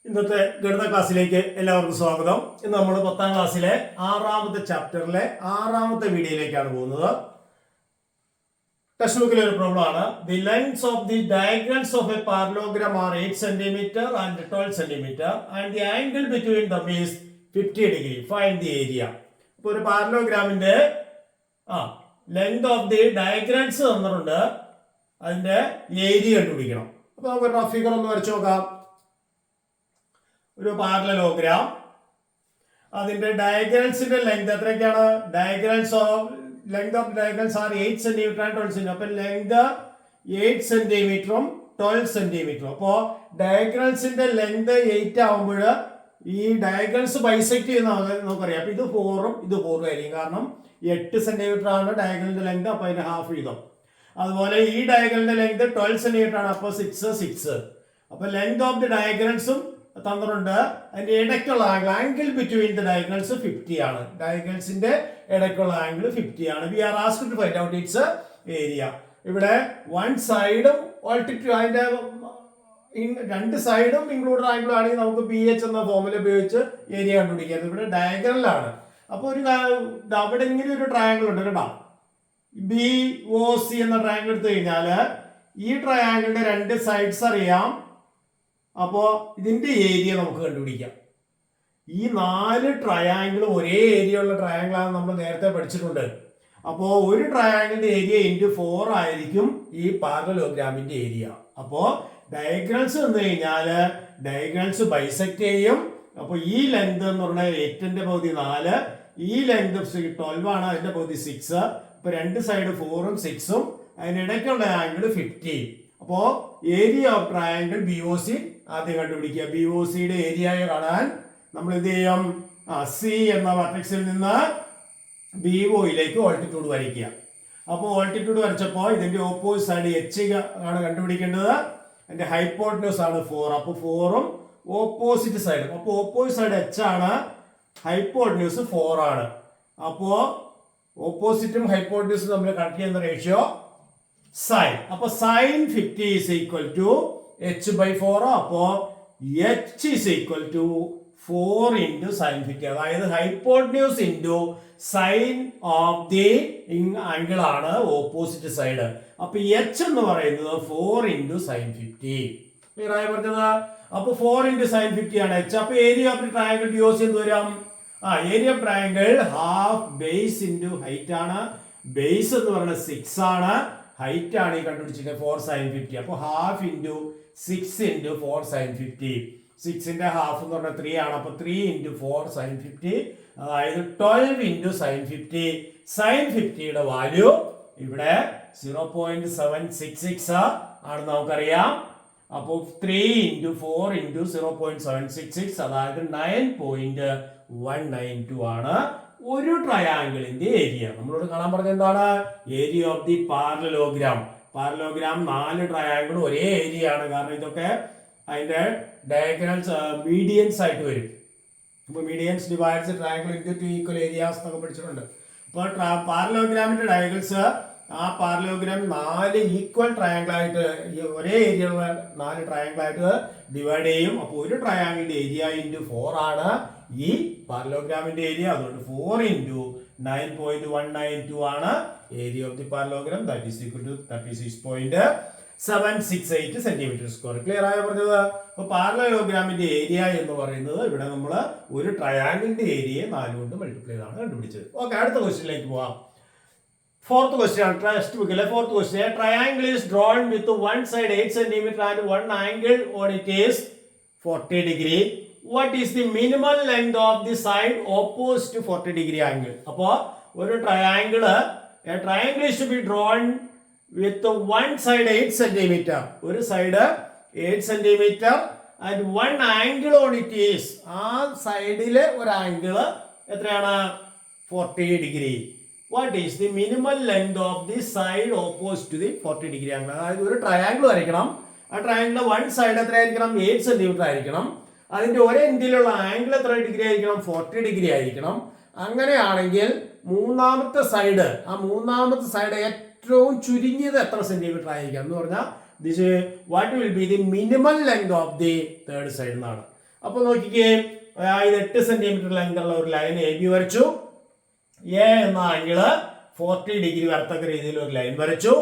ഇന്നത്തെ ഗണിത ക്ലാസ്സിലേക്ക് എല്ലാവർക്കും സ്വാഗതം. ഇന്ന് നമ്മൾ 10ാം ക്ലാസ്സിലെ 6ാമത്തെ ചാപ്റ്ററിലെ 6ാമത്തെ വീഡിയോയിലേക്കാണ് പോകുന്നത്. ടെക്സ്റ്റ് ബുക്കിലെ ഒരു പ്രോബ്ലം ആണ്. The lengths of the diagrams of a parallelogram are 8 centimetre and 12 centimetre and the angle between them is 50 degree. Find the area. അപ്പോൾ ഒരു പാരലോഗ്രാമിന്റെ ലെങ്ത് ഓഫ് ദി ഡയഗ്രംസ് തന്നിട്ടുണ്ട്, അതിന്റെ ഏരിയ കണ്ടുപിടിക്കണം. അപ്പൊ നമുക്ക് റഫ് ഫിഗർ ഒന്ന് വരച്ചു നോക്കാം. ഒരു പാരലലോഗ്രാം, അതിന്റെ ഡയഗ്രംസിന്റെ ലെങ്ത് എത്രയൊക്കെയാണ്? Length of diagonals are 8 centimetre and 12 centimetre. അപ്പൊ ലെങ്ത് 8 സെന്റിമീറ്ററും 12 സെന്റിമീറ്ററും. അപ്പോ ഡയഗ്രംസിന്റെ ലെങ്ത് 8 ആവുമ്പോൾ ഈ ഡയഗ്രംസ് ബൈസെക്ട് ചെയ്യുന്ന നമുക്കറിയാം. അപ്പൊ ഇത് 4ഉം ഇത് 4ഉം ആയിരിക്കും. കാരണം 8 സെന്റിമീറ്റർ ആണ് ഡയഗ്രമിന്റെ ലെങ്ത്, അപ്പൊ അതിന്റെ ഹാഫ് വീതം. അതുപോലെ ഈ ഡയഗ്രമിന്റെ ലെങ്ത് 12 സെന്റിമീറ്റർ ആണ്, അപ്പൊ 6. അപ്പൊ ലെങ്ത് ഓഫ് ദി ഡയഗ്രംസും തന്നിട്ടുണ്ട്. അതിന്റെ ഇടയ്ക്കുള്ള ആംഗിൾ ബിറ്റ്വീൻ ദി ഡയഗ്രംസ് 50 ആണ്. ഡയഗ്രംസിന്റെ ഇടയ്ക്കുള്ള ആംഗിൾ 50 ആണ്. We are asked to find out its area. ഇവിടെ വൺ സൈഡും അതിന്റെ രണ്ട് സൈഡും ഇൻക്ലൂഡഡ് ആംഗിൾ ആണെങ്കിൽ നമുക്ക് BH എന്ന ഫോമുല ഉപയോഗിച്ച് ഏരിയ കണ്ടുപിടിക്കാം. ഇവിടെ ഡയഗ്രമിലാണ്. അപ്പൊ അവിടെ ഇങ്ങനെ ഒരു ട്രയാങ്കിൾ ഉണ്ട് കേട്ടോ. BOC എന്ന ട്രയാങ്കിൾ എടുത്തു കഴിഞ്ഞാല് ഈ ട്രയാങ്കിളിന്റെ രണ്ട് സൈഡ്സ് അറിയാം. അപ്പോ ഇതിന്റെ ഏരിയ നമുക്ക് കണ്ടുപിടിക്കാം. ഈ 4 ട്രയാങ്കിളും ഒരേ ഏരിയ ഉള്ള ട്രയാങ്കിൾ ആണ് നമ്മൾ നേരത്തെ പഠിച്ചിട്ടുണ്ട്. അപ്പോ ഒരു ട്രയാങ്കിളിന്റെ ഏരിയ ഇൻറ്റു 4 ആയിരിക്കും ഈ പാരലലോഗ്രാമിന്റെ ഏരിയ. അപ്പോ ഡയഗ്രംസ് വന്നു കഴിഞ്ഞാല് ഡയഗ്രംസ് ബൈസെക്ട് ചെയ്യും. അപ്പൊ ഈ ലെങ്ത് എന്ന് പറഞ്ഞാൽ 8ന്റെ പകുതി 4, ഈ ലെങ്ത് 12 ആണ്, അതിന്റെ പകുതി 6. അപ്പൊ രണ്ട് സൈഡ് 4ഉം 6ഉം, അതിനിടയ്ക്കുള്ള ആംഗിൾ 50. അപ്പോ ഏരിയ ഓഫ് ട്രയാങ്കിൾ BOC ആദ്യം കണ്ടുപിടിക്കുക. BOCയുടെ ഏരിയ കാണാൻ നമ്മൾ എന്ത് ചെയ്യും? C എന്ന വെർട്ടെക്സിൽ നിന്ന് BOയിലേക്ക് ഓൾട്ടിറ്റ്യൂഡ് വരയ്ക്കുക. അപ്പോൾ ഓൾട്ടിറ്റ്യൂഡ് വരച്ചപ്പോൾ ഇതിന്റെ ഓപ്പോസിറ്റ് സൈഡ് H ആണ് കണ്ടുപിടിക്കേണ്ടത്. അതിന്റെ ഹൈപ്പോട്ടന്യൂസ് ആണ് 4. അപ്പൊ 4ഉം ഓപ്പോസിറ്റ് സൈഡും. അപ്പൊ ഓപ്പോസിറ്റ് സൈഡ് H ആണ്, ഹൈപ്പോട്ടന്യൂസ് 4 ആണ്. അപ്പോ ഓപ്പോസിറ്റും ഹൈപ്പോട്ടന്യൂസും തമ്മിൽ കണക്ട് ചെയ്യുന്ന റേഷ്യോ സൈൻ. അപ്പൊ sine 50 is equal to H/4. അപ്പോ H is equal to 4 into sine 50. അതായത് hypotenuse into sine of the angle ആണ് ഓപ്പോസിറ്റ് സൈഡ്. അപ്പൊ H എന്ന് പറയുന്നത് 4 ഇൻറ്റു സൈൻ 50. ക്ലിയർ ആയി പറഞ്ഞത്? അപ്പൊ 4 ഇൻറ്റു സൈൻ 50 ആണ് H. അപ്പൊ area of the triangle BOC എന്ത് വരാം? Area of triangle half base into height ആണ്. ബേസ് എന്ന് പറയുന്നത് 6 ആണ്, ഹൈറ്റ് ആണ് ഈ കണ്ടുപിടിച്ചിട്ട് 4 സൈൻ 50. അപ്പൊ ഹാഫ് ഇൻറ്റു 6 ഇൻറ്റു 4 സൈൻ 50. 6ന്റെ ഹാഫ് എന്ന് പറഞ്ഞാൽ 3 ആണ്. അപ്പൊ 3 ഇൻറ്റു 4 സൈൻ 50, അതായത് 12 ഇൻറ്റു സൈൻ 50. സൈൻ 50യുടെ വാല്യൂ ഇവിടെ 0.766 ആണെന്ന് നമുക്കറിയാം. അപ്പോൾ 3 ഇൻറ്റു 4 ഇൻറ്റു 0.766, അതായത് 9.192 ആണ് ഒരു ട്രയാങ്കിളിന്റെ ഏരിയ. നമ്മളോട് കാണാൻ പറഞ്ഞത് എന്താണ്? Area of the parallelogram. Parallelogram 4 triangle ഒരേ ഏരിയ ആണ്. കാരണം ഇതൊക്കെ അതിന്റെ ഡയഗ്രംസ് മീഡിയൻസ് ആയിട്ട് വരും. അപ്പൊ medians divides triangle into 2 equal areas എന്നൊക്കെ പഠിച്ചിട്ടുണ്ട്. അപ്പോൾ പാരലലോഗ്രാമിന്റെ ഡയഗ്രംസ് ആ പാരലലോഗ്രാം 4 ഈക്വൽ ട്രയാങ്കിൾ ആയിട്ട് ഒരേ ഏരിയ ഉള്ള 4 ട്രയാങ്കിൾ ആയിട്ട് ഡിവൈഡ് ചെയ്യും. അപ്പോൾ ഒരു ട്രയാങ്കിളിന്റെ ഏരിയ ഇൻറ്റു 4 ആണ് ഈ പാരലോഗ്രാമിന്റെ ഏരിയ. അതുകൊണ്ട് 4 ഇൻറ്റു 9.192 ആണ് area of the parallelogram. That is equal to 36.768 centimetre square. Clear ആയി പറഞ്ഞത്? അപ്പൊ പാരലലോഗ്രാമിന്റെ ഏരിയ എന്ന് പറയുന്നത് ഇവിടെ നമ്മൾ ഒരു ട്രയാങ്കിളിന്റെ ഏരിയ 4 കൊണ്ട് മൾട്ടിപ്ലൈ ചെയ്താണ് കണ്ടുപിടിച്ചത്. ഓക്കെ, അടുത്ത ക്വസ്റ്റ്യനിലേക്ക് പോവാം. ഫോർത്ത് ക്വസ്റ്റ്യൻ, ടെക്സ്റ്റ് ബുക്കിലെ fourth question. Triangle is drawn with one side 8 centimetre and one angle on it is 40 degree. What is the minimal length of the side opposed to 40 degree angle? അപ്പോ ഒരു triangle is to be drawn with one side 8 centimeter. ഒരു side 8 centimeter and one angle on it is, ആ സൈഡിലെ ഒരു angle എത്രയാണ്? 40 degree. What is the minimal length of the side opposed to the 40 degree angle? അതായത് ഒരു triangle വരയ്ക്കണം. ആ triangle one side എത്രയായിരിക്കണം? 8 centimeter ആയിരിക്കണം. അതിന്റെ ഒരു എൻഡിലുള്ള ആംഗിൾ എത്ര ഡിഗ്രി ആയിരിക്കണം? 40 ഡിഗ്രി ആയിരിക്കണം. അങ്ങനെയാണെങ്കിൽ മൂന്നാമത്തെ സൈഡ് ഏറ്റവും ചുരുങ്ങിയത് എത്ര സെന്റിമീറ്റർ ആയിരിക്കാം എന്ന് പറഞ്ഞാൽ this what will be the minimum length of the third side എന്നാണ്. അപ്പൊ നോക്കിക്കേ, അതായത് 8 സെന്റിമീറ്റർ ലെങ്ത് ഉള്ള ഒരു ലൈൻ എ ബി വരച്ചു. എ എന്ന ആംഗിള് 40 ഡിഗ്രി വരത്തക്ക രീതിയിൽ ഒരു ലൈൻ വരച്ചു.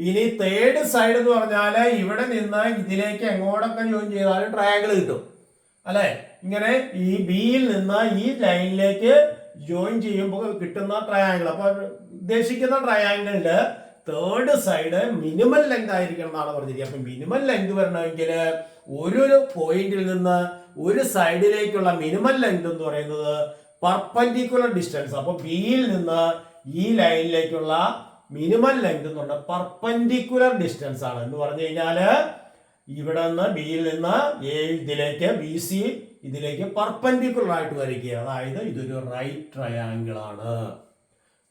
ഇനി തേർഡ് സൈഡ് എന്ന് പറഞ്ഞാല് ഇവിടെ നിന്ന് ഇതിലേക്ക് എങ്ങോട്ടൊക്കെ ജോയിൻ ചെയ്താലും ട്രയാങ്കിൾ കിട്ടും അല്ലെ. ഇങ്ങനെ ഈ ബിയിൽ നിന്ന് ഈ ലൈനിലേക്ക് ജോയിൻ ചെയ്യുമ്പോൾ കിട്ടുന്ന ട്രയാങ്കിൾ. അപ്പൊ ഉദ്ദേശിക്കുന്ന ട്രയാങ്കിളില് തേർഡ് സൈഡ് മിനിമം ലെങ്ത് ആയിരിക്കണം എന്നാണ് പറഞ്ഞിരിക്കുന്നത്. അപ്പൊ മിനിമം ലെങ്ത് വരണമെങ്കിൽ ഒരു പോയിന്റിൽ നിന്ന് ഒരു സൈഡിലേക്കുള്ള മിനിമം ലെങ്ത് എന്ന് പറയുന്നത് പെർപെൻഡിക്കുലർ ഡിസ്റ്റൻസ്. അപ്പൊ ബിയിൽ നിന്ന് ഈ ലൈനിലേക്കുള്ള മിനിമം ലെങ്ത് എന്ന് പറഞ്ഞാൽ പെർപെൻഡിക്കുലർ ഡിസ്റ്റൻസ് ആണ്. എന്ന് പറഞ്ഞു കഴിഞ്ഞാല് ഇവിടെ നിന്ന് ബിയിൽ നിന്ന് ഇതിലേക്ക് ബി സി ഇതിലേക്ക് പെർപെൻഡിക്കുലർ ആയിട്ട് വരയ്ക്കുക. അതായത് ഇതൊരു റൈറ്റ് ട്രയാങ്കിൾ ആണ്.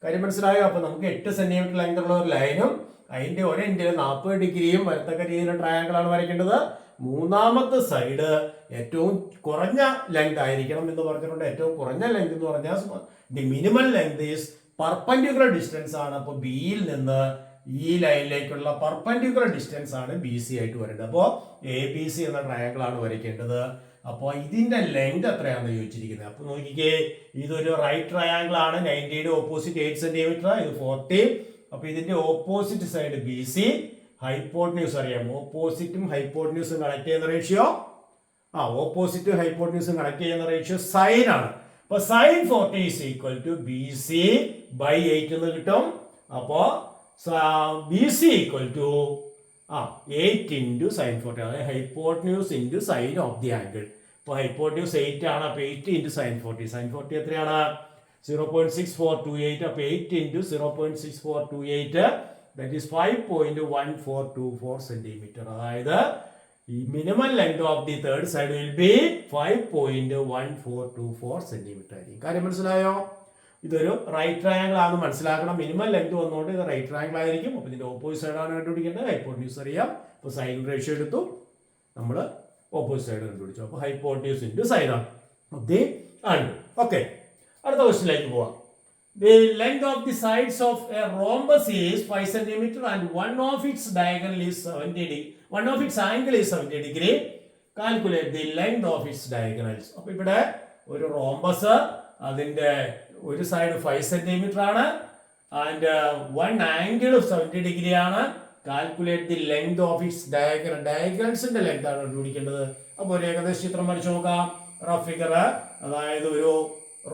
കാര്യം മനസ്സിലായോ? അപ്പൊ നമുക്ക് 8 സെന്റിമീറ്റർ ലെങ്ത് ഉള്ള ഒരു ലൈനും അതിന്റെ ഒരു എൻഡിൽ 40 ഡിഗ്രിയും വരത്തക്ക രീതിയിലുള്ള ട്രയാങ്കിൾ ആണ് വരയ്ക്കേണ്ടത്. മൂന്നാമത്തെ സൈഡ് ഏറ്റവും കുറഞ്ഞ ലെങ്ത് ആയിരിക്കണം എന്ന് പറഞ്ഞിട്ടുണ്ട്. ഏറ്റവും കുറഞ്ഞ ലെങ്ത് എന്ന് പറഞ്ഞാൽ the minimum length is perpendicular distance ആണ്. അപ്പൊ ബിയിൽ നിന്ന് ഈ ലൈനിലേക്കുള്ള പെർപെൻഡിക്കുലർ ഡിസ്റ്റൻസ് ആണ് ബി സി ആയിട്ട് വരേണ്ടത്. അപ്പോൾ എ ബി സി എന്ന ട്രയാങ്കിൾ ആണ് വരയ്ക്കേണ്ടത്. അപ്പോൾ ഇതിന്റെ ലെങ്ത് എത്രയാണെന്ന് ചോദിച്ചിരിക്കുന്നത്. അപ്പൊ നോക്കിക്കേ, ഇതൊരു റൈറ്റ് ട്രയാങ്കിൾ ആണ്. 90യുടെ ഓപ്പോസിറ്റ് 8 സെന്റിമീറ്റർ, ഇത് 40. അപ്പൊ ഇതിന്റെ opposite side B C, hypotenuse അറിയാം. ഓപ്പോസിറ്റും ഹൈപ്പോട്ടന്യൂസും കണക്ട് ചെയ്യുന്ന റേഷ്യോ ഓപ്പോസിറ്റും ഹൈപ്പോട്ടന്യൂസും കണക്ട് ചെയ്യുന്ന റേഷ്യോ സൈൻ ആണ്. അപ്പൊ sine 40 is equal to B C by 8 എന്ന് കിട്ടും. അപ്പോ B C equal to 8 into sine 40, അതായത് hypotenuse into sine of the angle. അപ്പോൾ ഹൈപ്പോട്ടന്യൂസ് 8 ആണ്. അപ്പോൾ 8 ഇൻറ്റു സൈൻ 40. സൈൻ 40 എത്രയാണ്? 0.6428. അപ്പോൾ 8 ഇൻറ്റു 0.6428 ദാറ്റ് ഈസ് 5.1424 സെന്റിമീറ്റർ. അതായത് ഈ minimum length of the third side will be 5.1424 centimetre ആയിരിക്കും. കാര്യം മനസ്സിലായോ? ഇതൊരു റൈറ്റ് ട്രയാങ്കിൾ ആണെന്ന് മനസ്സിലാക്കണം. മിനിമം ലെങ്ത് വന്നുകൊണ്ട് ഇത് റൈറ്റ് ട്രയാങ്കിൾ ആയിരിക്കും. അപ്പൊ ഇതിന്റെ ഓപ്പോസിറ്റ് സൈഡ് ആണ് കണ്ടുപിടിക്കേണ്ടത്. ഹൈപ്പോട്ടന്യൂസ് അറിയാം. അപ്പൊ സൈൻ റേഷ്യോ എടുത്തു, നമ്മൾ ഓപ്പോസിറ്റ് സൈഡ് കണ്ടുപിടിച്ചു. അപ്പൊ ഹൈപ്പോട്ടന്യൂസ് ഇൻറ്റു സൈൻ ആണ് ആംഗിൾ. ഓക്കെ, അടുത്ത ക്വസ്റ്റ്യനിലേക്ക് പോവാം. The length of the sides of a rhombus is 5 cm and one of its diagonal is 70 degree. One of its angle is 70 degree. Calculate the length of its diagonals. അപ്പൊ ഇവിടെ ഒരു rhombus, അതിന്റെ ഒരു side 5 centimetre ആണ് and one angle 70 degree ആണ്. Calculate the length of its diagonal. ഡയഗണൽസിന്റെ length ആണ് കണ്ടുപിടിക്കേണ്ടത്. അപ്പോൾ ഒരു ഏകദേശ ചിത്രം വരച്ചു നോക്കാം. റഫ് ഫിഗർ, അതായത് ഒരു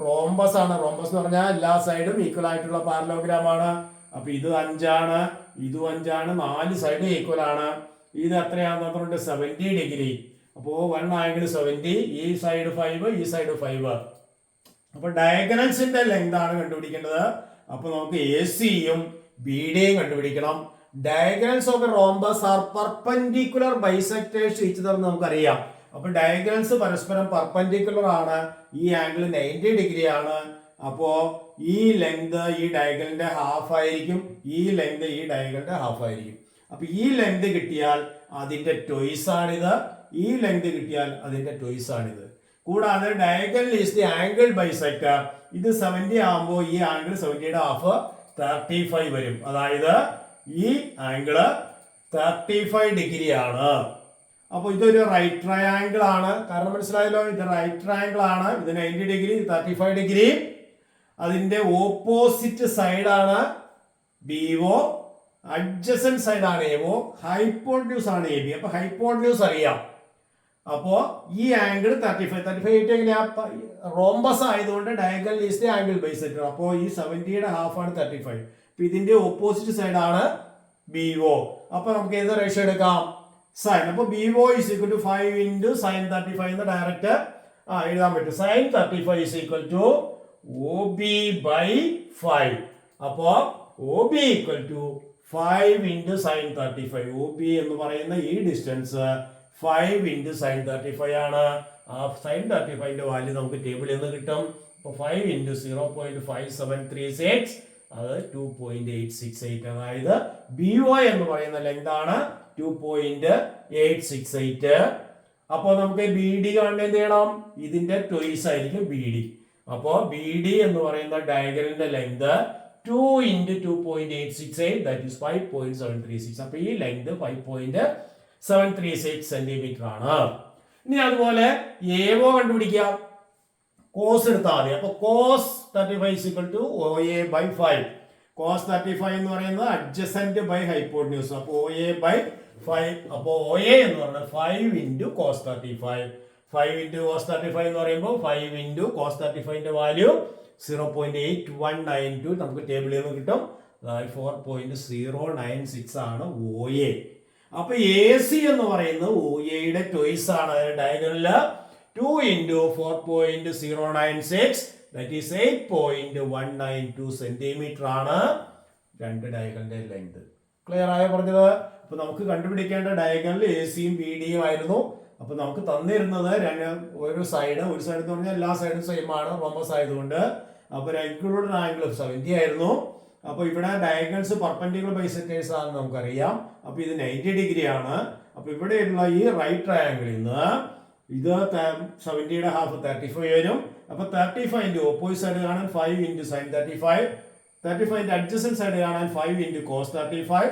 റോംബസ് ആണ്. റോംബസ് എന്ന് പറഞ്ഞാൽ എല്ലാ സൈഡും ഈക്വൽ ആയിട്ടുള്ള പാരലോഗ്രാം ആണ്. അപ്പൊ ഇത് 5 ആണ്, ഇതും 5 ആണ്, 4 സൈഡ് ഈക്വൽ ആണ്. ഇത് എത്രയാണെന്ന് പറഞ്ഞിട്ട് 70 ഡിഗ്രി. അപ്പോൾ വൺ ആംഗിൾ 70, ഈ സൈഡ് 5, ഈ സൈഡ് 5. അപ്പൊ ഡയഗണൽസിന്റെ ലെങ്ത് ആണ് കണ്ടുപിടിക്കേണ്ടത്. അപ്പൊ നമുക്ക് എ സിയും ബി ഡിയും കണ്ടുപിടിക്കണം. Diagonals of A rhombus are perpendicular bisectors each other നമുക്കറിയാം. അപ്പൊ ഡയഗണൽസ് പരസ്പരം പെർപെൻഡിക്കുലർ ആണ്. ഈ ആംഗിൾ 90 ഡിഗ്രി ആണ്. അപ്പോ ഈ ലെങ്ത് ഈ ഡയഗണലിന്റെ ഹാഫ് ആയിരിക്കും, ഈ ലെങ്ത് ഈ ഡയഗണലിന്റെ ഹാഫ് ആയിരിക്കും. അപ്പൊ ഈ ലെങ്ത് കിട്ടിയാൽ അതിന്റെ ട്വൈസ് ആണിത്, ഈ ലെങ്ത് കിട്ടിയാൽ അതിന്റെ ട്വൈസ് ആണിത്. കൂടാതെ diagonal is the angle bisector. ഇത് 70 ആകുമ്പോൾ ഈ ആംഗിൾ 70യുടെ ഹാഫ് 35 വരും. അതായത് ഈ ആംഗിള് 35 ഡിഗ്രി ആണ്. അപ്പോൾ ഇതൊരു റൈറ്റ് ട്രയാങ്കിൾ ആണ്. കാരണം മനസ്സിലായല്ലോ, ഇത് റൈറ്റ് ട്രയാങ്കിൾ ആണ്. ഇത് 90 ഡിഗ്രി, 35 ഡിഗ്രി. അതിന്റെ ഓപ്പോസിറ്റ് സൈഡാണ് ബി ഒ, അഡ്ജസന്റ് സൈഡാണ് എ ഒ, ഹൈപ്പോട്ടന്യൂസ് ആണ് എ ബി. അപ്പൊ ഹൈപ്പോട്ടന്യൂസ് അറിയാം. അപ്പോ ഈ ആംഗിൾ 35 എങ്ങനെയാ? റോംബസ് ആയതുകൊണ്ട് diagonal is the angle bisector. അപ്പോ ഈ 70യുടെ ഹാഫ് ആണ് 35. അപ്പൊ ഇതിന്റെ ഓപ്പോസിറ്റ് സൈഡാണ് ബി ഒ. അപ്പൊ നമുക്ക് ഏത് റേഷ്യോ എടുക്കാം? സൈൻ. അപ്പൊ B O is equal to 5 into sine 35 എന്ന് ഡയറക്റ്റ് എഴുതാൻ പറ്റും. Sine 35 is equal to O B by 5. അപ്പോ O B equal to 5 into sine 35. O B എന്ന് പറയുന്ന ഈ ഡിസ്റ്റൻസ് 5 ഇൻറ്റു സൈൻ 35 ആണ്. ആ സൈൻ 35ന്റെ വാല്യൂ നമുക്ക് ടേബിളിൽ നിന്ന് കിട്ടും. അപ്പോൾ 5 ഇൻറ്റു 0.5736, അത് 2.868. അതായത് ബി ഒ എന്ന് പറയുന്ന ലെങ്ത് ആണ് 2.868. അപ്പോൾ നമുക്ക് ബി ഡി കാണാൻ എന്ത് ചെയ്യണം? ഇതിന്റെ ട്വൈസ് ആയിരിക്കും ബി ഡി. അപ്പോൾ ബി ഡി എന്ന് പറയുന്ന ഡയഗണലിന്റെ ലെങ്ത് 2 ഇൻറ്റു 2.868 ദാറ്റ് ഈസ് 5.736. അപ്പോൾ ഈ ലെങ്ത് 5.736 സെന്റിമീറ്റർ ആണ്. ഇനി അതുപോലെ AO കണ്ടുപിടിക്കാം. കോസ് എടുത്താൽ മതി. അപ്പൊ cos 35 is equal to OA by 5. Cos 35 എന്ന് പറയുന്നത് അഡ്ജസന്റ് ബൈ ഹൈപ്പോട്ന്യൂസ്. അപ്പൊ OA by 5. അപ്പൊ OA എന്ന് പറയുന്നത് 5 into cos 35. 5 into cos 35 എന്ന് പറയുമ്പോൾ 5 into cos 35ന്റെ വാല്യൂ 0.8192 നമുക്ക് ടേബിളിൽ നിന്ന് കിട്ടും. 4.096 ആണ് OA. അപ്പൊ AC എന്ന് പറയുന്നത് OAയുടെ ട്വൈസ് ആണ്. ഡയഗണലില് 2 into 4.096 that is 8.192 സെന്റിമീറ്റർ ആണ് രണ്ട് ഡയഗണലിന്റെ ലെങ്ത്. ക്ലിയർ ആയോ പറഞ്ഞത്? അപ്പൊ നമുക്ക് കണ്ടുപിടിക്കേണ്ട ഡയഗണൽ ACയും BDയും ആയിരുന്നു. അപ്പൊ നമുക്ക് തന്നിരുന്നത് ഒരു സൈഡ് എന്ന് പറഞ്ഞാൽ എല്ലാ സൈഡും സെയിം ആണ്, റോമസ് ആയതുകൊണ്ട്. അപ്പൊ ഇൻക്ലൂഡഡ് ആംഗിൾ 70 ആയിരുന്നു. അപ്പൊ ഇവിടെ ഡയഗണൽസ് പെർപെൻഡിക്കുലർ ബൈസെക്ടേഴ്സ് ആണെന്ന് നമുക്കറിയാം. അപ്പൊ ഇത് 90 ഡിഗ്രി ആണ്. അപ്പൊ ഇവിടെയുള്ള ഈ റൈറ്റ് ട്രയാംഗിളിൽ നിന്ന് ഇത് 70യുടെ ഹാഫ് 35 വരും. അപ്പൊ 35 ഓപ്പോസിറ്റ് സൈഡ് കാണാൻ 5 into sin 35, 35 അഡ്ജസന്റ് സൈഡ് കാണാൻ 5 into cos 35.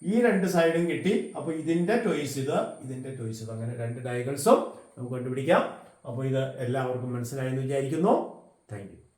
ഈ രണ്ട് സൈഡും കിട്ടി. അപ്പൊ ഇതിന്റെ ട്വൈസ് ഇത്, ഇതിന്റെ ട്വൈസ് ഇത്, അങ്ങനെ രണ്ട് ഡയഗണൽസും നമുക്ക് കണ്ടുപിടിക്കാം. അപ്പൊ ഇത് എല്ലാവർക്കും മനസ്സിലായെന്ന് വിചാരിക്കുന്നു. Thank you.